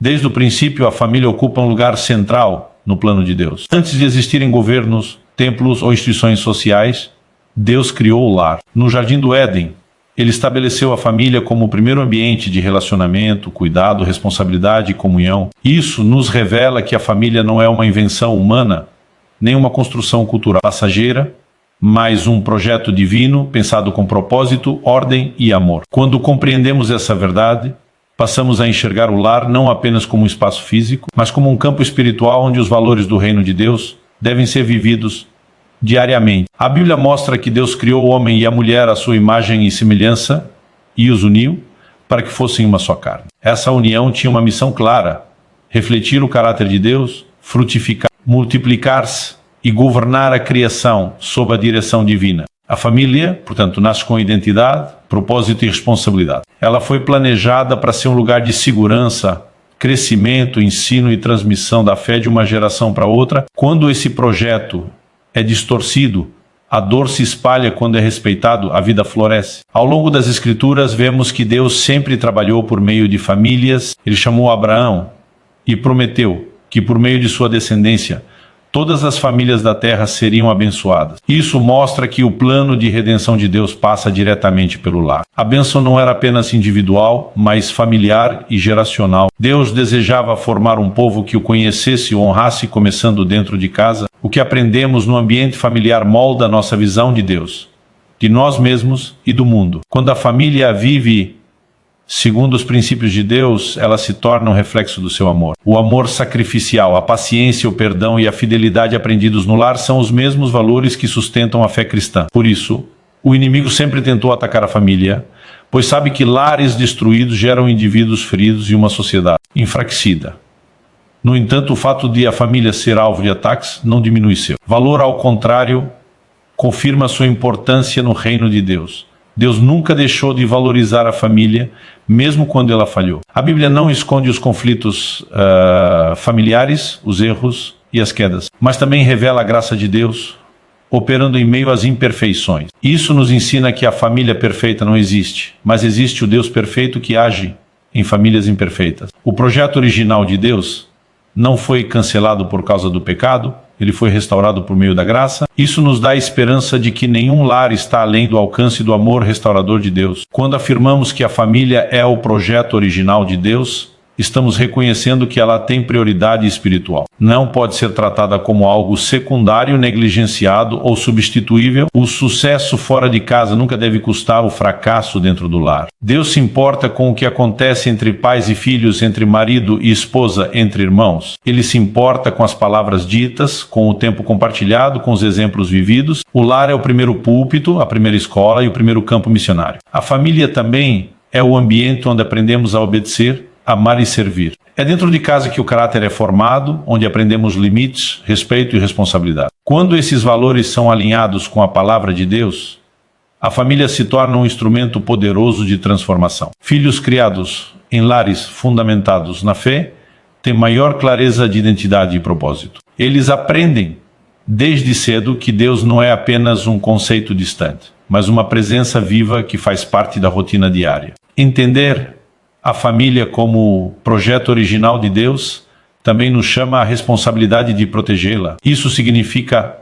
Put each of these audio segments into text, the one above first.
Desde o princípio, a família ocupa um lugar central no plano de Deus. Antes de existirem governos, templos ou instituições sociais, Deus criou o lar. No Jardim do Éden, Ele estabeleceu a família como o primeiro ambiente de relacionamento, cuidado, responsabilidade e comunhão. Isso nos revela que a família não é uma invenção humana, nem uma construção cultural passageira, mas um projeto divino pensado com propósito, ordem e amor. Quando compreendemos essa verdade, passamos a enxergar o lar não apenas como um espaço físico, mas como um campo espiritual onde os valores do reino de Deus devem ser vividos diariamente. A Bíblia mostra que Deus criou o homem e a mulher à sua imagem e semelhança e os uniu para que fossem uma só carne. Essa união tinha uma missão clara: refletir o caráter de Deus, frutificar, multiplicar-se e governar a criação sob a direção divina. A família, portanto, nasce com identidade, propósito e responsabilidade. Ela foi planejada para ser um lugar de segurança, crescimento, ensino e transmissão da fé de uma geração para outra. Quando esse projeto é distorcido, a dor se espalha. Quando é respeitado, a vida floresce. Ao longo das Escrituras, vemos que Deus sempre trabalhou por meio de famílias. Ele chamou Abraão e prometeu que por meio de sua descendência, todas as famílias da terra seriam abençoadas. Isso mostra que o plano de redenção de Deus passa diretamente pelo lar. A bênção não era apenas individual, mas familiar e geracional. Deus desejava formar um povo que o conhecesse e o honrasse, começando dentro de casa. O que aprendemos no ambiente familiar molda a nossa visão de Deus, de nós mesmos e do mundo. Quando a família vive segundo os princípios de Deus, ela se torna um reflexo do seu amor. O amor sacrificial, a paciência, o perdão e a fidelidade aprendidos no lar são os mesmos valores que sustentam a fé cristã. Por isso, o inimigo sempre tentou atacar a família, pois sabe que lares destruídos geram indivíduos feridos e uma sociedade enfraquecida. No entanto, o fato de a família ser alvo de ataques não diminui seu valor. Ao contrário, confirma sua importância no reino de Deus. Deus nunca deixou de valorizar a família, mesmo quando ela falhou. A Bíblia não esconde os conflitos familiares, os erros e as quedas, mas também revela a graça de Deus, operando em meio às imperfeições. Isso nos ensina que a família perfeita não existe, mas existe o Deus perfeito que age em famílias imperfeitas. O projeto original de Deus não foi cancelado por causa do pecado, ele foi restaurado por meio da graça. Isso nos dá a esperança de que nenhum lar está além do alcance do amor restaurador de Deus. Quando afirmamos que a família é o projeto original de Deus, estamos reconhecendo que ela tem prioridade espiritual. Não pode ser tratada como algo secundário, negligenciado ou substituível. O sucesso fora de casa nunca deve custar o fracasso dentro do lar. Deus se importa com o que acontece entre pais e filhos, entre marido e esposa, entre irmãos. Ele se importa com as palavras ditas, com o tempo compartilhado, com os exemplos vividos. O lar é o primeiro púlpito, a primeira escola e o primeiro campo missionário. A família também é o ambiente onde aprendemos a obedecer, amar e servir. É dentro de casa que o caráter é formado, onde aprendemos limites, respeito e responsabilidade. Quando esses valores são alinhados com a palavra de Deus, a família se torna um instrumento poderoso de transformação. Filhos criados em lares fundamentados na fé têm maior clareza de identidade e propósito. Eles aprendem desde cedo que Deus não é apenas um conceito distante, mas uma presença viva que faz parte da rotina diária. Entender a família como projeto original de Deus também nos chama a responsabilidade de protegê-la. Isso significa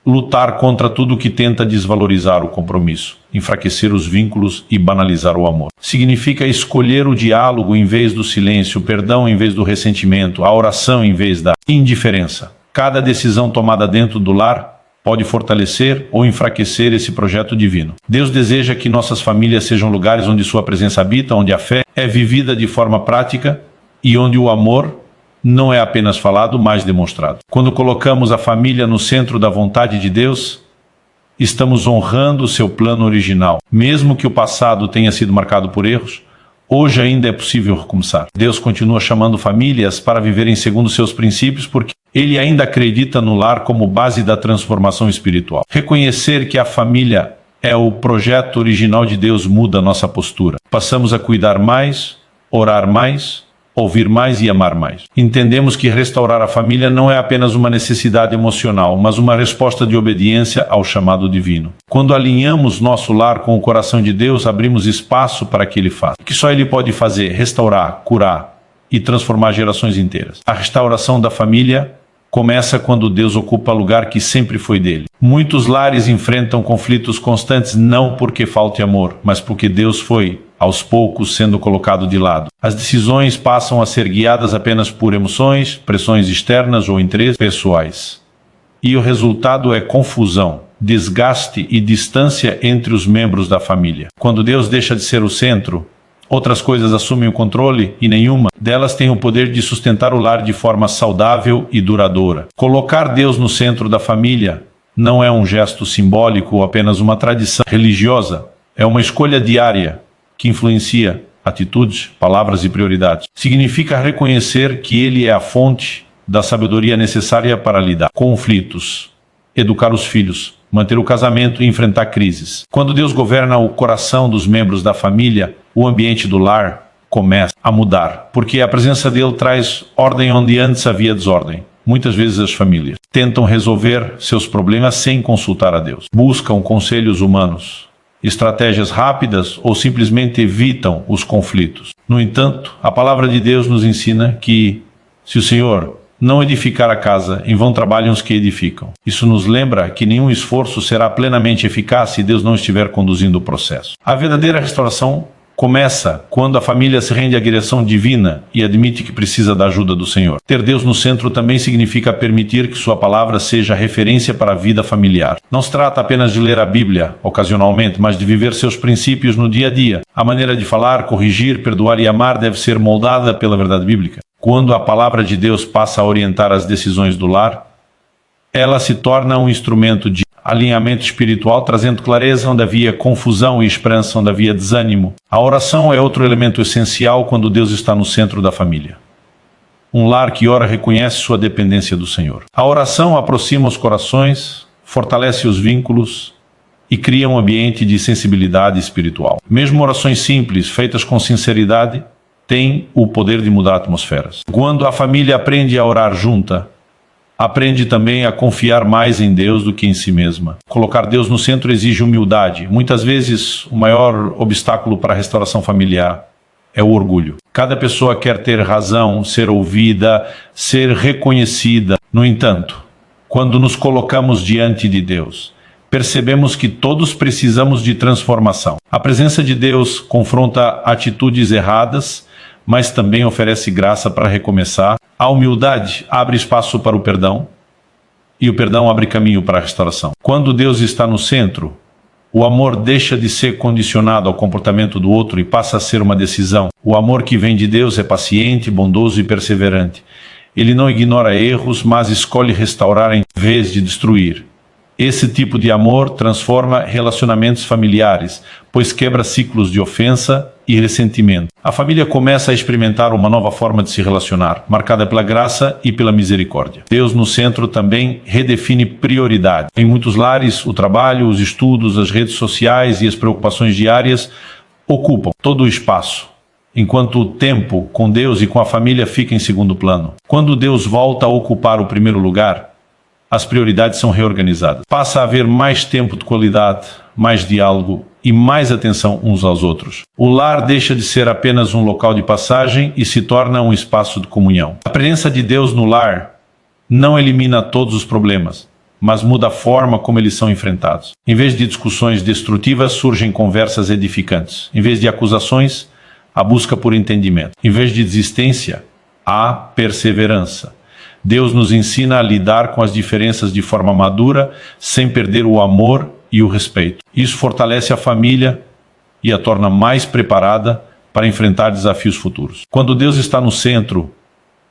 lutar contra tudo que tenta desvalorizar o compromisso, enfraquecer os vínculos e banalizar o amor. Significa escolher o diálogo em vez do silêncio, o perdão em vez do ressentimento, a oração em vez da indiferença. Cada decisão tomada dentro do lar pode fortalecer ou enfraquecer esse projeto divino. Deus deseja que nossas famílias sejam lugares onde sua presença habita, onde a fé é vivida de forma prática e onde o amor não é apenas falado, mas demonstrado. Quando colocamos a família no centro da vontade de Deus, estamos honrando o seu plano original. Mesmo que o passado tenha sido marcado por erros, hoje ainda é possível recomeçar. Deus continua chamando famílias para viverem segundo seus princípios, porque Ele ainda acredita no lar como base da transformação espiritual. Reconhecer que a família é o projeto original de Deus muda nossa postura. Passamos a cuidar mais, orar mais, ouvir mais e amar mais. Entendemos que restaurar a família não é apenas uma necessidade emocional, mas uma resposta de obediência ao chamado divino. Quando alinhamos nosso lar com o coração de Deus, abrimos espaço para que Ele faça. O que só Ele pode fazer: restaurar, curar e transformar gerações inteiras. A restauração da família começa quando Deus ocupa o lugar que sempre foi dele. Muitos lares enfrentam conflitos constantes não porque falte amor, mas porque Deus foi, aos poucos, sendo colocado de lado. As decisões passam a ser guiadas apenas por emoções, pressões externas ou interesses pessoais. E o resultado é confusão, desgaste e distância entre os membros da família. Quando Deus deixa de ser o centro, outras coisas assumem o controle e nenhuma delas tem o poder de sustentar o lar de forma saudável e duradoura. Colocar Deus no centro da família não é um gesto simbólico ou apenas uma tradição religiosa. É uma escolha diária que influencia atitudes, palavras e prioridades. Significa reconhecer que Ele é a fonte da sabedoria necessária para lidar com conflitos, educar os filhos, manter o casamento e enfrentar crises. Quando Deus governa o coração dos membros da família, o ambiente do lar começa a mudar, porque a presença dele traz ordem onde antes havia desordem. Muitas vezes as famílias tentam resolver seus problemas sem consultar a Deus. Buscam conselhos humanos, estratégias rápidas ou simplesmente evitam os conflitos. No entanto, a palavra de Deus nos ensina que, se o Senhor não edificar a casa, em vão trabalham os que edificam. Isso nos lembra que nenhum esforço será plenamente eficaz se Deus não estiver conduzindo o processo. A verdadeira restauração começa quando a família se rende à direção divina e admite que precisa da ajuda do Senhor. Ter Deus no centro também significa permitir que sua palavra seja referência para a vida familiar. Não se trata apenas de ler a Bíblia ocasionalmente, mas de viver seus princípios no dia a dia. A maneira de falar, corrigir, perdoar e amar deve ser moldada pela verdade bíblica. Quando a palavra de Deus passa a orientar as decisões do lar, ela se torna um instrumento de alinhamento espiritual, trazendo clareza onde havia confusão e esperança onde havia desânimo. A oração é outro elemento essencial quando Deus está no centro da família. Um lar que ora reconhece sua dependência do Senhor. A oração aproxima os corações, fortalece os vínculos e cria um ambiente de sensibilidade espiritual. Mesmo orações simples, feitas com sinceridade, têm o poder de mudar atmosferas. Quando a família aprende a orar junta, aprende também a confiar mais em Deus do que em si mesma. Colocar Deus no centro exige humildade. Muitas vezes, o maior obstáculo para a restauração familiar é o orgulho. Cada pessoa quer ter razão, ser ouvida, ser reconhecida. No entanto, quando nos colocamos diante de Deus, percebemos que todos precisamos de transformação. A presença de Deus confronta atitudes erradas, mas também oferece graça para recomeçar. A humildade abre espaço para o perdão, e o perdão abre caminho para a restauração. Quando Deus está no centro, o amor deixa de ser condicionado ao comportamento do outro e passa a ser uma decisão. O amor que vem de Deus é paciente, bondoso e perseverante. Ele não ignora erros, mas escolhe restaurar em vez de destruir. Esse tipo de amor transforma relacionamentos familiares, pois quebra ciclos de ofensa e ressentimento. A família começa a experimentar uma nova forma de se relacionar, marcada pela graça e pela misericórdia. Deus no centro também redefine prioridades. Em muitos lares, o trabalho, os estudos, as redes sociais e as preocupações diárias ocupam todo o espaço, enquanto o tempo com Deus e com a família fica em segundo plano. Quando Deus volta a ocupar o primeiro lugar, as prioridades são reorganizadas. Passa a haver mais tempo de qualidade, mais diálogo e mais atenção uns aos outros. O lar deixa de ser apenas um local de passagem e se torna um espaço de comunhão. A presença de Deus no lar não elimina todos os problemas, mas muda a forma como eles são enfrentados. Em vez de discussões destrutivas, surgem conversas edificantes. Em vez de acusações, a busca por entendimento. Em vez de desistência, há perseverança. Deus nos ensina a lidar com as diferenças de forma madura, sem perder o amor e o respeito. Isso fortalece a família e a torna mais preparada para enfrentar desafios futuros. Quando Deus está no centro,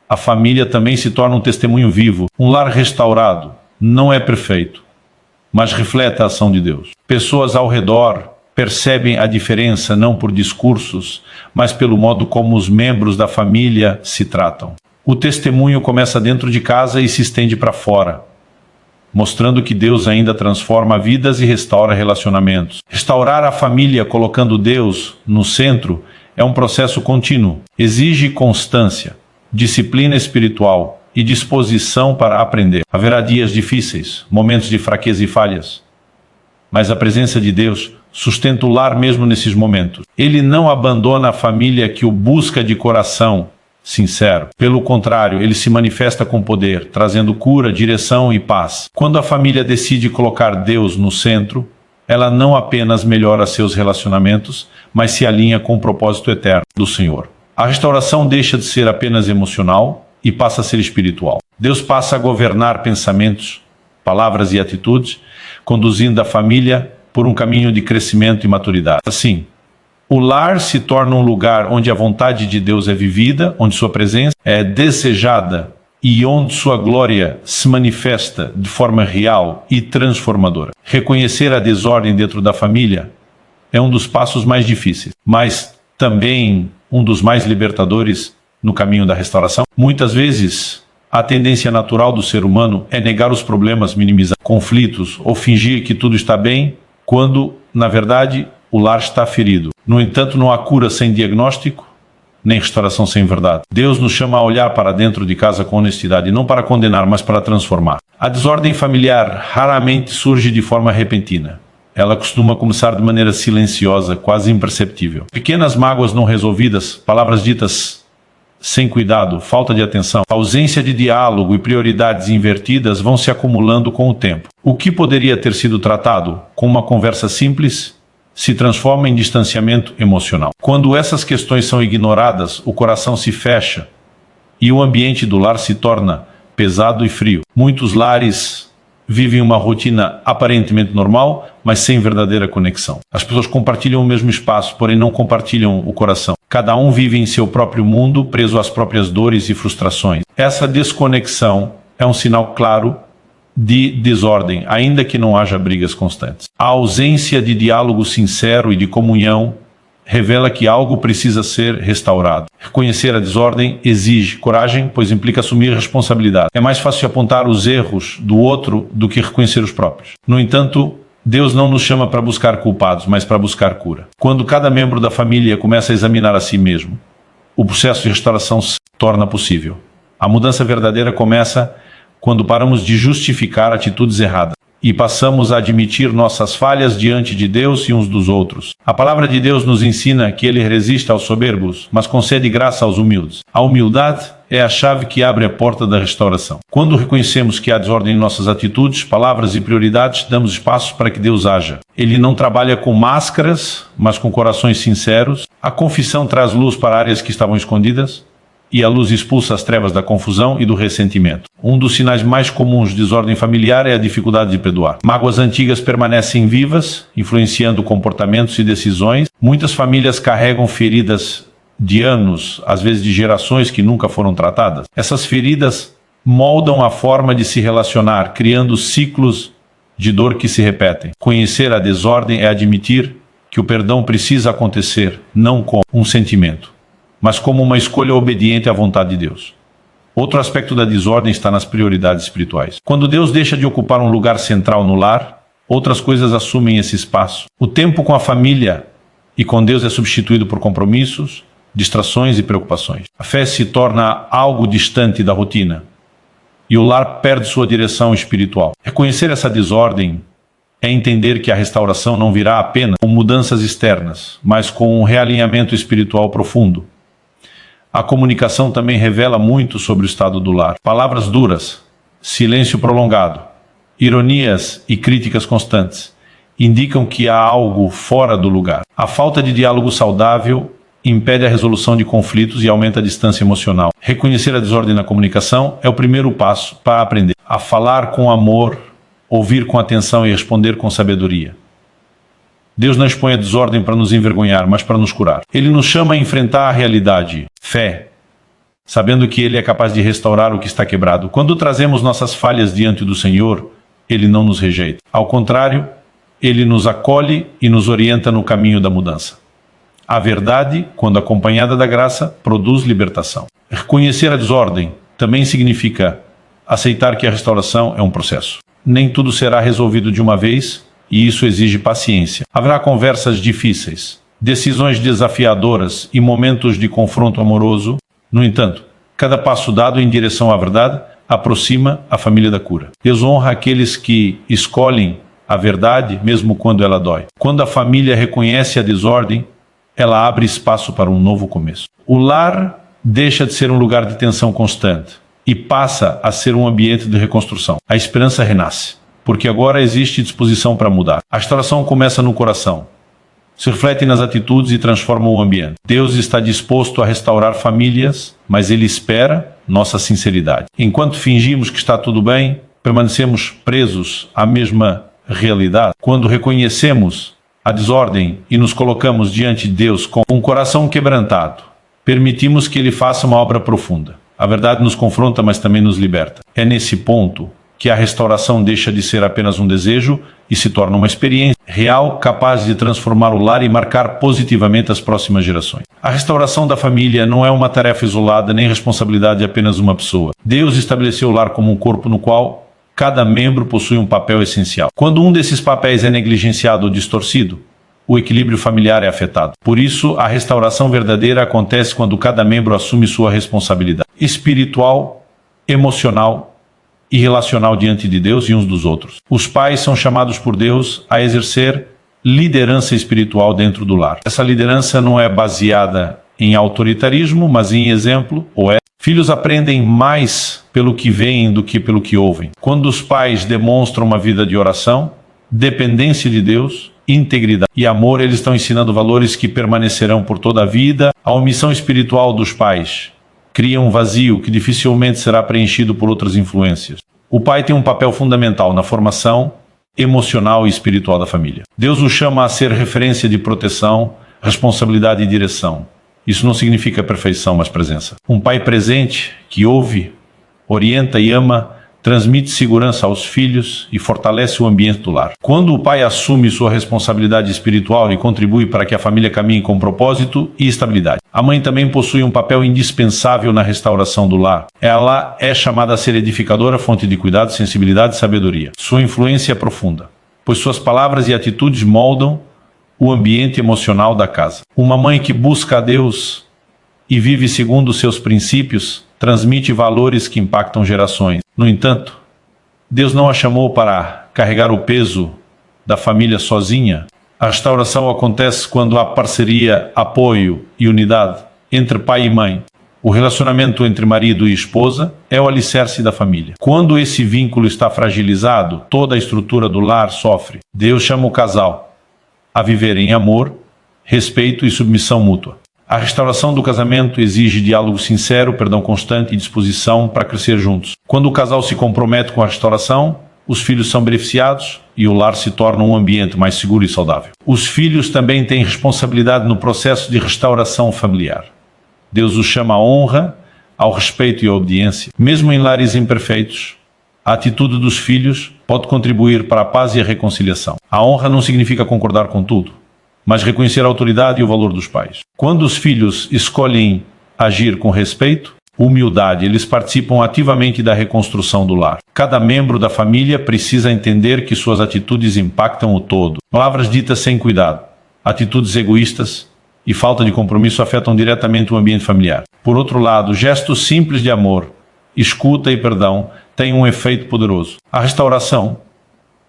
a família também se torna um testemunho vivo. Um lar restaurado não é perfeito, mas reflete a ação de Deus. Pessoas ao redor percebem a diferença não por discursos, mas pelo modo como os membros da família se tratam. O testemunho começa dentro de casa e se estende para fora, mostrando que Deus ainda transforma vidas e restaura relacionamentos. Restaurar a família colocando Deus no centro é um processo contínuo. Exige constância, disciplina espiritual e disposição para aprender. Haverá dias difíceis, momentos de fraqueza e falhas, mas a presença de Deus sustenta o lar mesmo nesses momentos. Ele não abandona a família que o busca de coração sincero. Pelo contrário, ele se manifesta com poder, trazendo cura, direção e paz. Quando a família decide colocar Deus no centro, ela não apenas melhora seus relacionamentos, mas se alinha com o propósito eterno do Senhor. A restauração deixa de ser apenas emocional e passa a ser espiritual. Deus passa a governar pensamentos, palavras e atitudes, conduzindo a família por um caminho de crescimento e maturidade. Assim, o lar se torna um lugar onde a vontade de Deus é vivida, onde sua presença é desejada e onde sua glória se manifesta de forma real e transformadora. Reconhecer a desordem dentro da família é um dos passos mais difíceis, mas também um dos mais libertadores no caminho da restauração. Muitas vezes, a tendência natural do ser humano é negar os problemas, minimizar conflitos ou fingir que tudo está bem, quando, na verdade, o lar está ferido. No entanto, não há cura sem diagnóstico, nem restauração sem verdade. Deus nos chama a olhar para dentro de casa com honestidade, não para condenar, mas para transformar. A desordem familiar raramente surge de forma repentina. Ela costuma começar de maneira silenciosa, quase imperceptível. Pequenas mágoas não resolvidas, palavras ditas sem cuidado, falta de atenção, ausência de diálogo e prioridades invertidas vão se acumulando com o tempo. O que poderia ter sido tratado com uma conversa simples se transforma em distanciamento emocional. Quando essas questões são ignoradas, o coração se fecha e o ambiente do lar se torna pesado e frio. Muitos lares vivem uma rotina aparentemente normal, mas sem verdadeira conexão. As pessoas compartilham o mesmo espaço, porém não compartilham o coração. Cada um vive em seu próprio mundo, preso às próprias dores e frustrações. Essa desconexão é um sinal claro de desordem, ainda que não haja brigas constantes. A ausência de diálogo sincero e de comunhão revela que algo precisa ser restaurado. Reconhecer a desordem exige coragem, pois implica assumir responsabilidade. É mais fácil apontar os erros do outro do que reconhecer os próprios. No entanto, Deus não nos chama para buscar culpados, mas para buscar cura. Quando cada membro da família começa a examinar a si mesmo, o processo de restauração se torna possível. A mudança verdadeira começa quando paramos de justificar atitudes erradas e passamos a admitir nossas falhas diante de Deus e uns dos outros. A palavra de Deus nos ensina que Ele resiste aos soberbos, mas concede graça aos humildes. A humildade é a chave que abre a porta da restauração. Quando reconhecemos que há desordem em nossas atitudes, palavras e prioridades, damos espaço para que Deus haja. Ele não trabalha com máscaras, mas com corações sinceros. A confissão traz luz para áreas que estavam escondidas, e a luz expulsa as trevas da confusão e do ressentimento. Um dos sinais mais comuns de desordem familiar é a dificuldade de perdoar. Mágoas antigas permanecem vivas, influenciando comportamentos e decisões. Muitas famílias carregam feridas de anos, às vezes de gerações que nunca foram tratadas. Essas feridas moldam a forma de se relacionar, criando ciclos de dor que se repetem. Conhecer a desordem é admitir que o perdão precisa acontecer, não como um sentimento, mas como uma escolha obediente à vontade de Deus. Outro aspecto da desordem está nas prioridades espirituais. Quando Deus deixa de ocupar um lugar central no lar, outras coisas assumem esse espaço. O tempo com a família e com Deus é substituído por compromissos, distrações e preocupações. A fé se torna algo distante da rotina e o lar perde sua direção espiritual. Reconhecer essa desordem é entender que a restauração não virá apenas com mudanças externas, mas com um realinhamento espiritual profundo. A comunicação também revela muito sobre o estado do lar. Palavras duras, silêncio prolongado, ironias e críticas constantes indicam que há algo fora do lugar. A falta de diálogo saudável impede a resolução de conflitos e aumenta a distância emocional. Reconhecer a desordem na comunicação é o primeiro passo para aprender a falar com amor, ouvir com atenção e responder com sabedoria. Deus não expõe a desordem para nos envergonhar, mas para nos curar. Ele nos chama a enfrentar a realidade, fé, sabendo que Ele é capaz de restaurar o que está quebrado. Quando trazemos nossas falhas diante do Senhor, Ele não nos rejeita. Ao contrário, Ele nos acolhe e nos orienta no caminho da mudança. A verdade, quando acompanhada da graça, produz libertação. Reconhecer a desordem também significa aceitar que a restauração é um processo. Nem tudo será resolvido de uma vez, e isso exige paciência. Haverá conversas difíceis, decisões desafiadoras e momentos de confronto amoroso. No entanto, cada passo dado em direção à verdade aproxima a família da cura. Deus honra aqueles que escolhem a verdade, mesmo quando ela dói. Quando a família reconhece a desordem, ela abre espaço para um novo começo. O lar deixa de ser um lugar de tensão constante e passa a ser um ambiente de reconstrução. A esperança renasce, porque agora existe disposição para mudar. A restauração começa no coração, se reflete nas atitudes e transforma o ambiente. Deus está disposto a restaurar famílias, mas Ele espera nossa sinceridade. Enquanto fingimos que está tudo bem, permanecemos presos à mesma realidade. Quando reconhecemos a desordem e nos colocamos diante de Deus com um coração quebrantado, permitimos que Ele faça uma obra profunda. A verdade nos confronta, mas também nos liberta. É nesse ponto que a restauração deixa de ser apenas um desejo e se torna uma experiência real, capaz de transformar o lar e marcar positivamente as próximas gerações. A restauração da família não é uma tarefa isolada nem responsabilidade de apenas uma pessoa. Deus estabeleceu o lar como um corpo no qual cada membro possui um papel essencial. Quando um desses papéis é negligenciado ou distorcido, o equilíbrio familiar é afetado. Por isso, a restauração verdadeira acontece quando cada membro assume sua responsabilidade espiritual, emocional e relacional diante de Deus e uns dos outros. Os pais são chamados por Deus a exercer liderança espiritual dentro do lar. Essa liderança não é baseada em autoritarismo, mas em exemplo, ou é. Filhos aprendem mais pelo que veem do que pelo que ouvem. Quando os pais demonstram uma vida de oração, dependência de Deus, integridade e amor, eles estão ensinando valores que permanecerão por toda a vida. A omissão espiritual dos pais cria um vazio que dificilmente será preenchido por outras influências. O pai tem um papel fundamental na formação emocional e espiritual da família. Deus o chama a ser referência de proteção, responsabilidade e direção. Isso não significa perfeição, mas presença. Um pai presente, que ouve, orienta e ama, transmite segurança aos filhos e fortalece o ambiente do lar. Quando o pai assume sua responsabilidade espiritual e contribui para que a família caminhe com propósito e estabilidade. A mãe também possui um papel indispensável na restauração do lar. Ela é chamada a ser edificadora, fonte de cuidado, sensibilidade e sabedoria. Sua influência é profunda, pois suas palavras e atitudes moldam o ambiente emocional da casa. Uma mãe que busca a Deus e vive segundo seus princípios transmite valores que impactam gerações. No entanto, Deus não a chamou para carregar o peso da família sozinha. A restauração acontece quando há parceria, apoio e unidade entre pai e mãe. O relacionamento entre marido e esposa é o alicerce da família. Quando esse vínculo está fragilizado, toda a estrutura do lar sofre. Deus chama o casal a viver em amor, respeito e submissão mútua. A restauração do casamento exige diálogo sincero, perdão constante e disposição para crescer juntos. Quando o casal se compromete com a restauração, os filhos são beneficiados e o lar se torna um ambiente mais seguro e saudável. Os filhos também têm responsabilidade no processo de restauração familiar. Deus os chama à honra, ao respeito e à obediência. Mesmo em lares imperfeitos, a atitude dos filhos pode contribuir para a paz e a reconciliação. A honra não significa concordar com tudo, mas reconhecer a autoridade e o valor dos pais. Quando os filhos escolhem agir com respeito, humildade, eles participam ativamente da reconstrução do lar. Cada membro da família precisa entender que suas atitudes impactam o todo. Palavras ditas sem cuidado, atitudes egoístas e falta de compromisso afetam diretamente o ambiente familiar. Por outro lado, gestos simples de amor, escuta e perdão têm um efeito poderoso. A restauração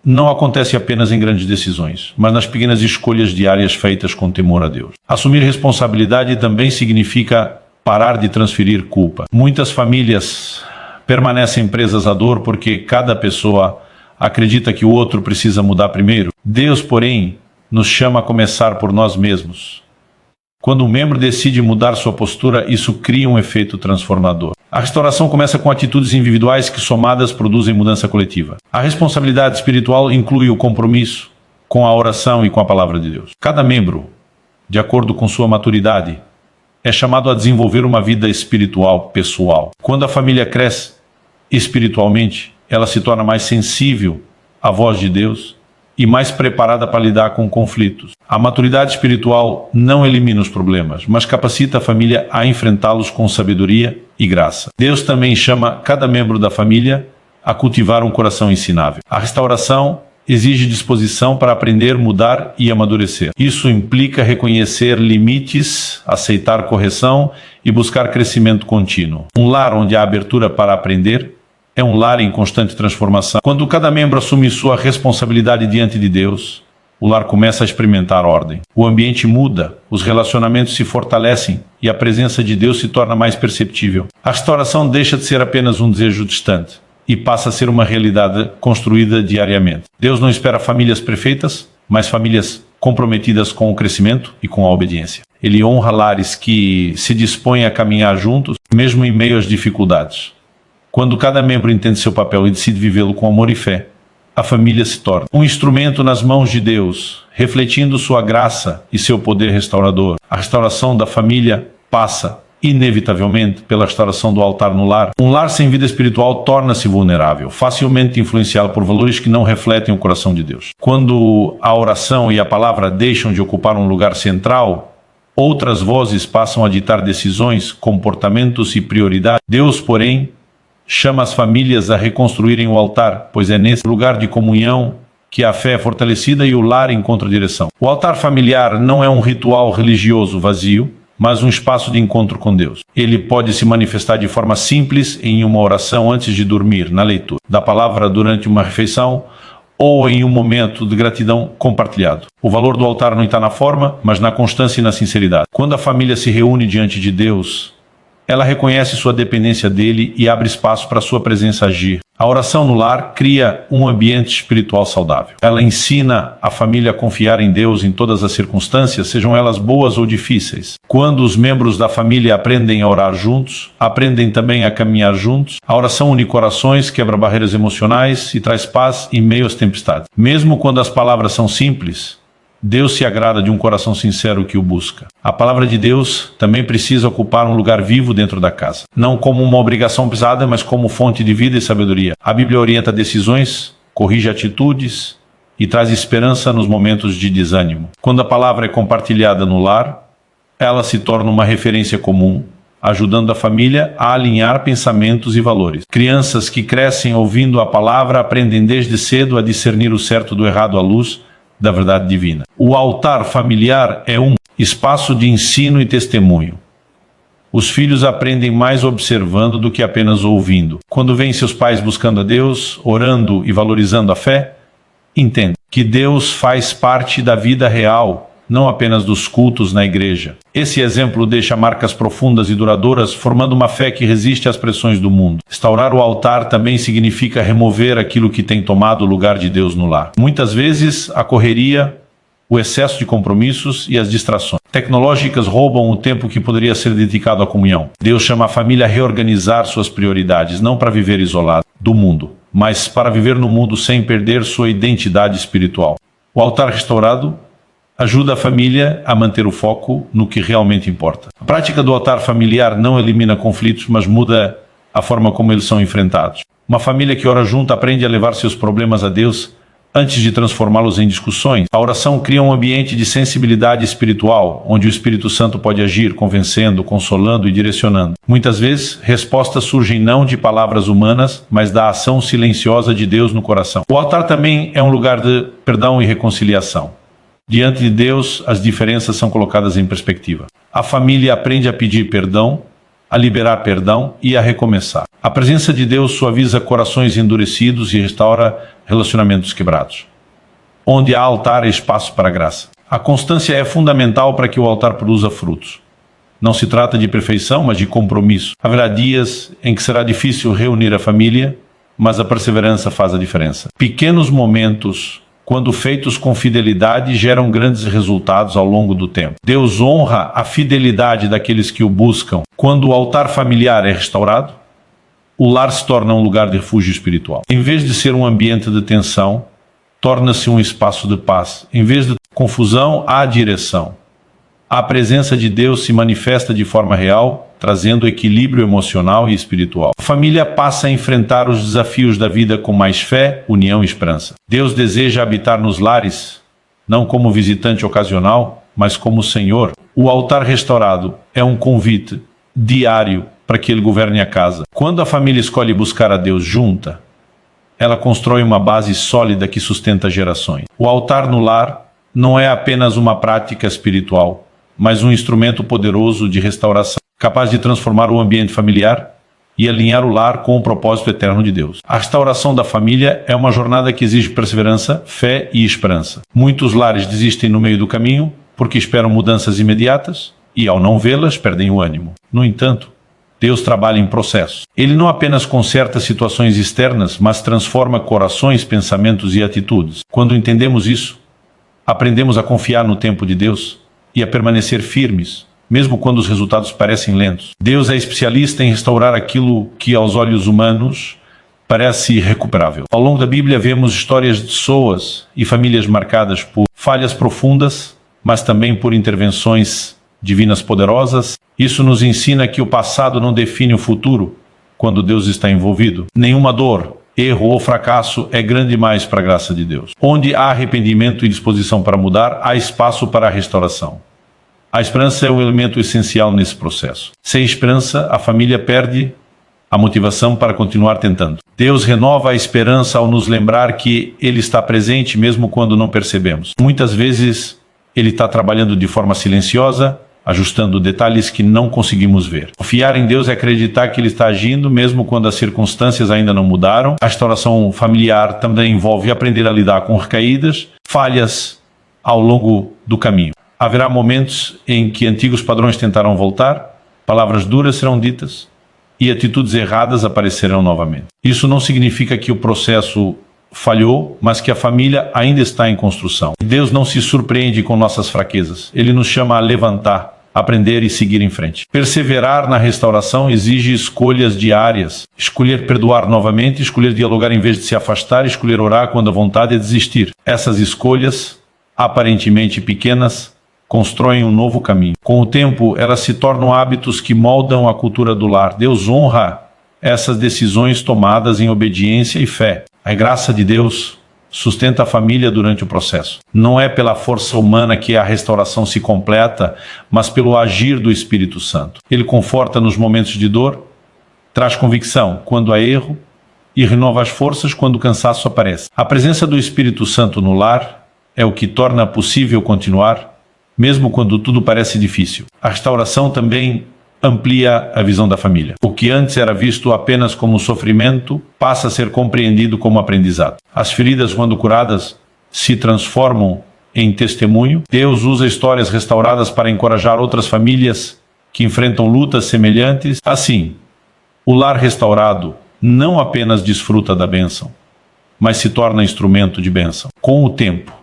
não acontece apenas em grandes decisões, mas nas pequenas escolhas diárias feitas com temor a Deus. Assumir responsabilidade também significa parar de transferir culpa. Muitas famílias permanecem presas à dor porque cada pessoa acredita que o outro precisa mudar primeiro. Deus, porém, nos chama a começar por nós mesmos. Quando um membro decide mudar sua postura, isso cria um efeito transformador. A restauração começa com atitudes individuais que, somadas, produzem mudança coletiva. A responsabilidade espiritual inclui o compromisso com a oração e com a palavra de Deus. Cada membro, de acordo com sua maturidade, é chamado a desenvolver uma vida espiritual pessoal. Quando a família cresce espiritualmente, ela se torna mais sensível à voz de Deus e mais preparada para lidar com conflitos. A maturidade espiritual não elimina os problemas, mas capacita a família a enfrentá-los com sabedoria e graça. Deus também chama cada membro da família a cultivar um coração ensinável. A restauração exige disposição para aprender, mudar e amadurecer. Isso implica reconhecer limites, aceitar correção e buscar crescimento contínuo. Um lar onde há abertura para aprender é um lar em constante transformação. Quando cada membro assume sua responsabilidade diante de Deus, o lar começa a experimentar ordem. O ambiente muda, os relacionamentos se fortalecem e a presença de Deus se torna mais perceptível. A restauração deixa de ser apenas um desejo distante e passa a ser uma realidade construída diariamente. Deus não espera famílias perfeitas, mas famílias comprometidas com o crescimento e com a obediência. Ele honra lares que se dispõem a caminhar juntos, mesmo em meio às dificuldades. Quando cada membro entende seu papel e decide vivê-lo com amor e fé, a família se torna um instrumento nas mãos de Deus, refletindo sua graça e seu poder restaurador. A restauração da família passa, inevitavelmente, pela restauração do altar no lar. Um lar sem vida espiritual torna-se vulnerável, facilmente influenciado por valores que não refletem o coração de Deus. Quando a oração e a palavra deixam de ocupar um lugar central, outras vozes passam a ditar decisões, comportamentos e prioridades. Deus, porém, chama as famílias a reconstruírem o altar, pois é nesse lugar de comunhão que a fé é fortalecida e o lar encontra direção. O altar familiar não é um ritual religioso vazio, mas um espaço de encontro com Deus. Ele pode se manifestar de forma simples em uma oração antes de dormir, na leitura da palavra durante uma refeição ou em um momento de gratidão compartilhado. O valor do altar não está na forma, mas na constância e na sinceridade. Quando a família se reúne diante de Deus, ela reconhece sua dependência dele e abre espaço para sua presença agir. A oração no lar cria um ambiente espiritual saudável. Ela ensina a família a confiar em Deus em todas as circunstâncias, sejam elas boas ou difíceis. Quando os membros da família aprendem a orar juntos, aprendem também a caminhar juntos. A oração une corações, quebra barreiras emocionais e traz paz em meio às tempestades. Mesmo quando as palavras são simples, Deus se agrada de um coração sincero que o busca. A palavra de Deus também precisa ocupar um lugar vivo dentro da casa. Não como uma obrigação pesada, mas como fonte de vida e sabedoria. A Bíblia orienta decisões, corrige atitudes e traz esperança nos momentos de desânimo. Quando a palavra é compartilhada no lar, ela se torna uma referência comum, ajudando a família a alinhar pensamentos e valores. Crianças que crescem ouvindo a palavra aprendem desde cedo a discernir o certo do errado à luz da verdade divina. O altar familiar é um espaço de ensino e testemunho. Os filhos aprendem mais observando do que apenas ouvindo. Quando veem seus pais buscando a Deus, orando e valorizando a fé, entendem que Deus faz parte da vida real, não apenas dos cultos na igreja. Esse exemplo deixa marcas profundas e duradouras, formando uma fé que resiste às pressões do mundo. Restaurar o altar também significa remover aquilo que tem tomado o lugar de Deus no lar. Muitas vezes, a correria, o excesso de compromissos e as distrações tecnológicas roubam o tempo que poderia ser dedicado à comunhão. Deus chama a família a reorganizar suas prioridades, não para viver isolado do mundo, mas para viver no mundo sem perder sua identidade espiritual. O altar restaurado ajuda a família a manter o foco no que realmente importa. A prática do altar familiar não elimina conflitos, mas muda a forma como eles são enfrentados. Uma família que ora junto aprende a levar seus problemas a Deus antes de transformá-los em discussões. A oração cria um ambiente de sensibilidade espiritual, onde o Espírito Santo pode agir, convencendo, consolando e direcionando. Muitas vezes, respostas surgem não de palavras humanas, mas da ação silenciosa de Deus no coração. O altar também é um lugar de perdão e reconciliação. Diante de Deus, as diferenças são colocadas em perspectiva. A família aprende a pedir perdão, a liberar perdão e a recomeçar. A presença de Deus suaviza corações endurecidos e restaura relacionamentos quebrados. Onde há altar, há espaço para a graça. A constância é fundamental para que o altar produza frutos. Não se trata de perfeição, mas de compromisso. Haverá dias em que será difícil reunir a família, mas a perseverança faz a diferença. Pequenos momentos, quando feitos com fidelidade, geram grandes resultados ao longo do tempo. Deus honra a fidelidade daqueles que o buscam. Quando o altar familiar é restaurado, o lar se torna um lugar de refúgio espiritual. Em vez de ser um ambiente de tensão, torna-se um espaço de paz. Em vez de confusão, há direção. A presença de Deus se manifesta de forma real, trazendo equilíbrio emocional e espiritual. A família passa a enfrentar os desafios da vida com mais fé, união e esperança. Deus deseja habitar nos lares, não como visitante ocasional, mas como Senhor. O altar restaurado é um convite diário para que Ele governe a casa. Quando a família escolhe buscar a Deus junta, ela constrói uma base sólida que sustenta gerações. O altar no lar não é apenas uma prática espiritual, mas um instrumento poderoso de restauração, capaz de transformar o ambiente familiar e alinhar o lar com o propósito eterno de Deus. A restauração da família é uma jornada que exige perseverança, fé e esperança. Muitos lares desistem no meio do caminho porque esperam mudanças imediatas e, ao não vê-las, perdem o ânimo. No entanto, Deus trabalha em processos. Ele não apenas conserta situações externas, mas transforma corações, pensamentos e atitudes. Quando entendemos isso, aprendemos a confiar no tempo de Deus e a permanecer firmes, mesmo quando os resultados parecem lentos. Deus é especialista em restaurar aquilo que, aos olhos humanos, parece irrecuperável. Ao longo da Bíblia, vemos histórias de pessoas e famílias marcadas por falhas profundas, mas também por intervenções divinas poderosas. Isso nos ensina que o passado não define o futuro quando Deus está envolvido. Nenhuma dor, erro ou fracasso é grande demais para a graça de Deus. Onde há arrependimento e disposição para mudar, há espaço para a restauração. A esperança é um elemento essencial nesse processo. Sem esperança, a família perde a motivação para continuar tentando. Deus renova a esperança ao nos lembrar que Ele está presente mesmo quando não percebemos. Muitas vezes, Ele está trabalhando de forma silenciosa, ajustando detalhes que não conseguimos ver. Confiar em Deus é acreditar que Ele está agindo mesmo quando as circunstâncias ainda não mudaram. A restauração familiar também envolve aprender a lidar com recaídas, falhas ao longo do caminho. Haverá momentos em que antigos padrões tentarão voltar, palavras duras serão ditas e atitudes erradas aparecerão novamente. Isso não significa que o processo falhou, mas que a família ainda está em construção. Deus não se surpreende com nossas fraquezas. Ele nos chama a levantar, aprender e seguir em frente. Perseverar na restauração exige escolhas diárias. Escolher perdoar novamente, escolher dialogar em vez de se afastar, escolher orar quando a vontade é desistir. Essas escolhas, aparentemente pequenas, constroem um novo caminho. Com o tempo, elas se tornam hábitos que moldam a cultura do lar. Deus honra essas decisões tomadas em obediência e fé. A graça de Deus sustenta a família durante o processo. Não é pela força humana que a restauração se completa, mas pelo agir do Espírito Santo. Ele conforta nos momentos de dor, traz convicção quando há erro e renova as forças quando o cansaço aparece. A presença do Espírito Santo no lar é o que torna possível continuar, mesmo quando tudo parece difícil. A restauração também amplia a visão da família. O que antes era visto apenas como sofrimento passa a ser compreendido como aprendizado. As feridas, quando curadas, se transformam em testemunho. Deus usa histórias restauradas para encorajar outras famílias que enfrentam lutas semelhantes. Assim, o lar restaurado não apenas desfruta da bênção, mas se torna instrumento de bênção. Com o tempo,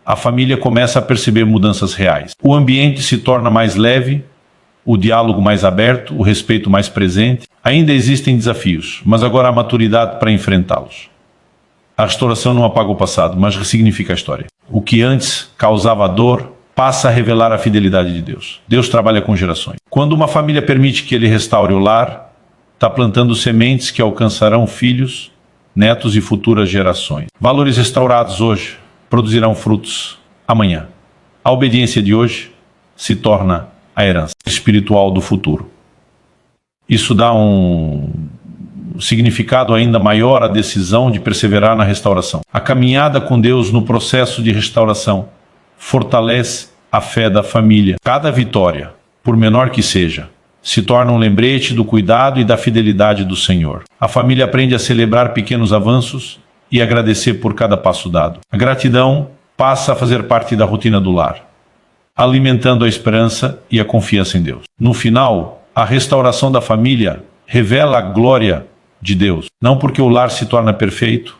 a família começa a perceber mudanças reais. O ambiente se torna mais leve, o diálogo mais aberto, o respeito mais presente. Ainda existem desafios, mas agora há maturidade para enfrentá-los. A restauração não apaga o passado, mas ressignifica a história. O que antes causava dor passa a revelar a fidelidade de Deus. Deus trabalha com gerações. Quando uma família permite que Ele restaure o lar, está plantando sementes que alcançarão filhos, netos e futuras gerações. Valores restaurados hoje produzirão frutos amanhã. A obediência de hoje se torna a herança espiritual do futuro. Isso dá um significado ainda maior à decisão de perseverar na restauração. A caminhada com Deus no processo de restauração fortalece a fé da família. Cada vitória, por menor que seja, se torna um lembrete do cuidado e da fidelidade do Senhor. A família aprende a celebrar pequenos avanços e agradecer por cada passo dado. A gratidão passa a fazer parte da rotina do lar, alimentando a esperança e a confiança em Deus. No final, a restauração da família revela a glória de Deus, não porque o lar se torna perfeito,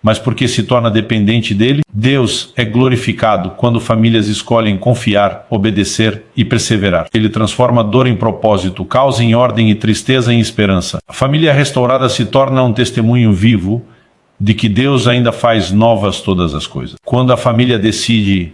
mas porque se torna dependente dele. Deus é glorificado quando famílias escolhem confiar, obedecer e perseverar. Ele transforma dor em propósito, caos em ordem e tristeza em esperança. A família restaurada se torna um testemunho vivo de que Deus ainda faz novas todas as coisas. Quando a família decide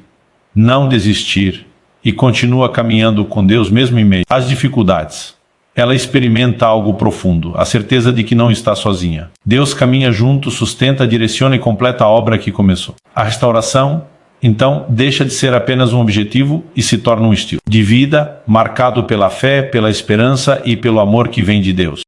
não desistir e continua caminhando com Deus mesmo em meio às dificuldades, ela experimenta algo profundo, a certeza de que não está sozinha. Deus caminha junto, sustenta, direciona e completa a obra que começou. A restauração, então, deixa de ser apenas um objetivo e se torna um estilo de vida marcado pela fé, pela esperança e pelo amor que vem de Deus.